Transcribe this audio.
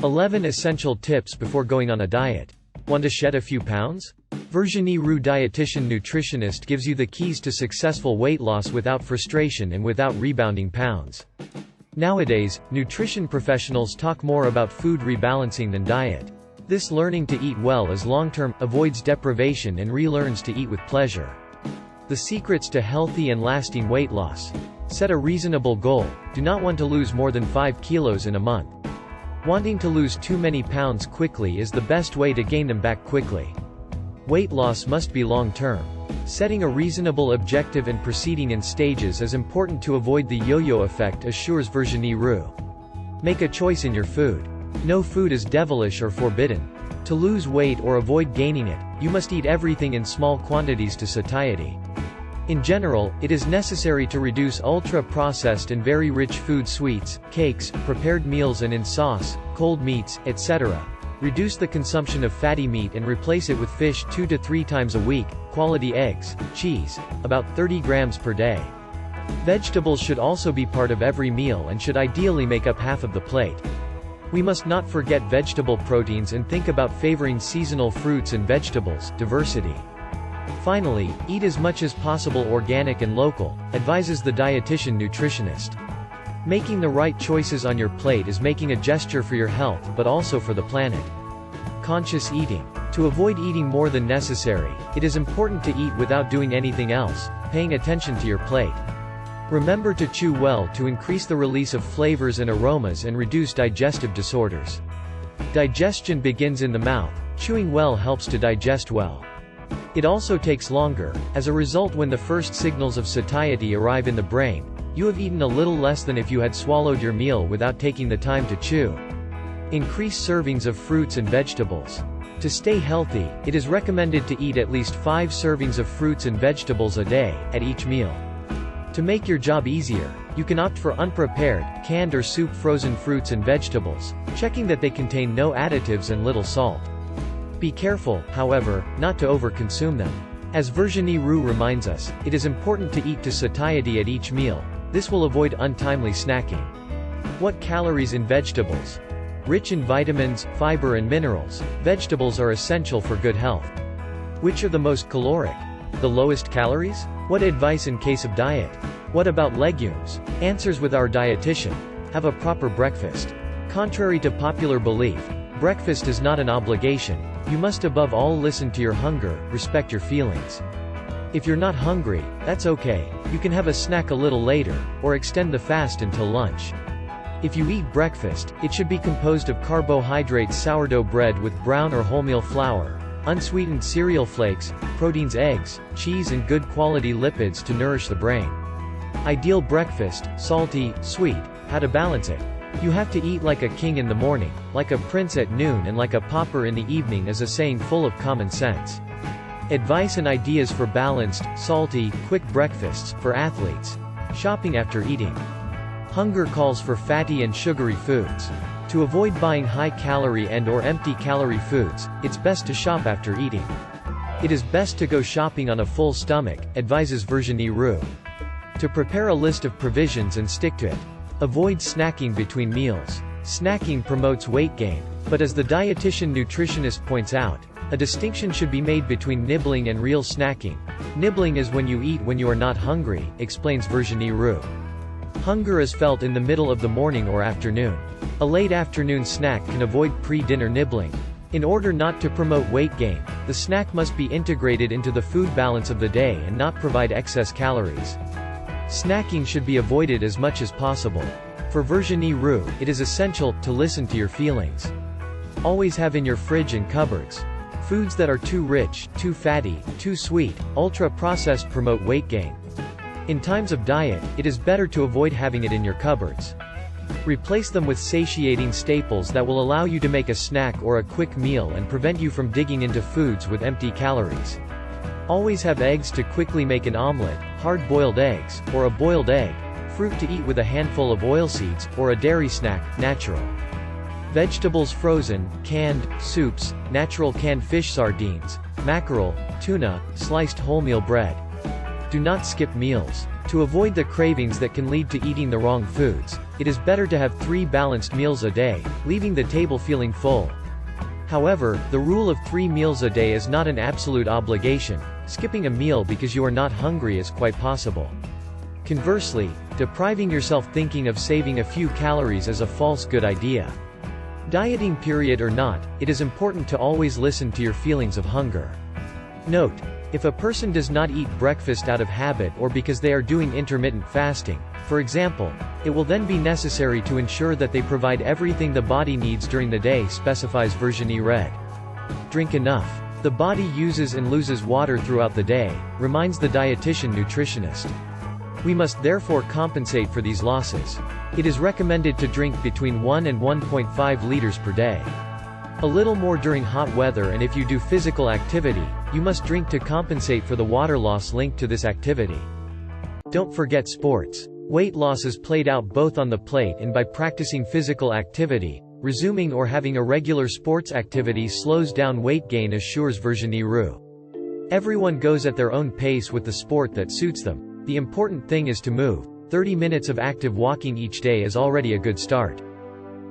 11 Essential Tips Before Going on a Diet. Want to shed a few pounds? Virginie Roux, dietitian-nutritionist, gives you the keys to successful weight loss without frustration and without rebounding pounds. Nowadays, nutrition professionals talk more about food rebalancing than diet. This learning to eat well is long-term, avoids deprivation and relearns to eat with pleasure. The secrets to healthy and lasting weight loss. Set a reasonable goal. Do not want to lose more than 5 kilos in a month. Wanting to lose too many pounds quickly is the best way to gain them back quickly. Weight loss must be long-term. Setting a reasonable objective and proceeding in stages is important to avoid the yo-yo effect, assures Virginie Roux. Make a choice in your food. No food is devilish or forbidden. To lose weight or avoid gaining it, you must eat everything in small quantities to satiety. In general, it is necessary to reduce ultra-processed and very rich food, sweets, cakes, prepared meals and in sauce, cold meats, etc. Reduce the consumption of fatty meat and replace it with fish 2 to 3 times a week, quality eggs, cheese, about 30 grams per day. Vegetables should also be part of every meal and should ideally make up half of the plate. We must not forget vegetable proteins and think about favoring seasonal fruits and vegetables, diversity. Finally, eat as much as possible organic and local, advises the dietitian-nutritionist. Making the right choices on your plate is making a gesture for your health but also for the planet. Conscious eating. To avoid eating more than necessary, it is important to eat without doing anything else, paying attention to your plate. Remember to chew well to increase the release of flavors and aromas and reduce digestive disorders. Digestion begins in the mouth. Chewing well helps to digest well. It also takes longer. As a result, when the first signals of satiety arrive in the brain, you have eaten a little less than if you had swallowed your meal without taking the time to chew. Increase servings of fruits and vegetables. To stay healthy, it is recommended to eat at least 5 servings of fruits and vegetables a day, at each meal. To make your job easier, you can opt for unprepared, canned or soup frozen fruits and vegetables, checking that they contain no additives and little salt. Be careful, however, not to overconsume them. As Virginie Roux reminds us, it is important to eat to satiety at each meal. This will avoid untimely snacking. What calories in vegetables? Rich in vitamins, fiber and minerals, vegetables are essential for good health. Which are the most caloric? The lowest calories? What advice in case of diet? What about legumes? Answers with our dietitian. Have a proper breakfast. Contrary to popular belief, breakfast is not an obligation. You must above all listen to your hunger, respect your feelings. If you're not hungry, that's okay. You can have a snack a little later, or extend the fast until lunch. If you eat breakfast, it should be composed of carbohydrates, sourdough bread with brown or wholemeal flour, unsweetened cereal flakes, proteins, eggs, cheese and good quality lipids to nourish the brain. Ideal breakfast: salty, sweet. How to balance it? You have to eat like a king in the morning, like a prince at noon and like a pauper in the evening is a saying full of common sense. Advice and ideas for balanced, salty, quick breakfasts, for athletes. Shopping after eating. Hunger calls for fatty and sugary foods. To avoid buying high-calorie and/or empty-calorie foods, it's best to shop after eating. It is best to go shopping on a full stomach, advises Virginie Roux. To prepare a list of provisions and stick to it. Avoid snacking between meals. Snacking promotes weight gain. But as the dietitian-nutritionist points out, a distinction should be made between nibbling and real snacking. Nibbling is when you eat when you are not hungry, explains Virginie Roux. Hunger is felt in the middle of the morning or afternoon. A late afternoon snack can avoid pre-dinner nibbling. In order not to promote weight gain, the snack must be integrated into the food balance of the day and not provide excess calories. Snacking should be avoided as much as possible. For Virginie Roux, it is essential to listen to your feelings. Always have in your fridge and cupboards foods that are too rich, too fatty, too sweet, ultra-processed promote weight gain. In times of diet, it is better to avoid having it in your cupboards. Replace them with satiating staples that will allow you to make a snack or a quick meal and prevent you from digging into foods with empty calories. Always have eggs to quickly make an omelet, hard-boiled eggs, or a boiled egg, fruit to eat with a handful of oilseeds, or a dairy snack, natural. Vegetables frozen, canned, soups, natural canned fish, sardines, mackerel, tuna, sliced wholemeal bread. Do not skip meals. To avoid the cravings that can lead to eating the wrong foods, it is better to have 3 balanced meals a day, leaving the table feeling full. However, the rule of 3 meals a day is not an absolute obligation. Skipping a meal because you are not hungry is quite possible. Conversely, depriving yourself thinking of saving a few calories is a false good idea. Dieting period or not, it is important to always listen to your feelings of hunger. Note: if a person does not eat breakfast out of habit or because they are doing intermittent fasting, for example, it will then be necessary to ensure that they provide everything the body needs during the day, specifies Virginie Roux. Drink enough. The body uses and loses water throughout the day, reminds the dietitian-nutritionist. We must therefore compensate for these losses. It is recommended to drink between 1 and 1.5 liters per day. A little more during hot weather, and if you do physical activity, you must drink to compensate for the water loss linked to this activity. Don't forget sports. Weight loss is played out both on the plate and by practicing physical activity. Resuming or having a regular sports activity slows down weight gain, assures Virginie Roux. Everyone goes at their own pace with the sport that suits them. The important thing is to move. 30 minutes of active walking each day is already a good start.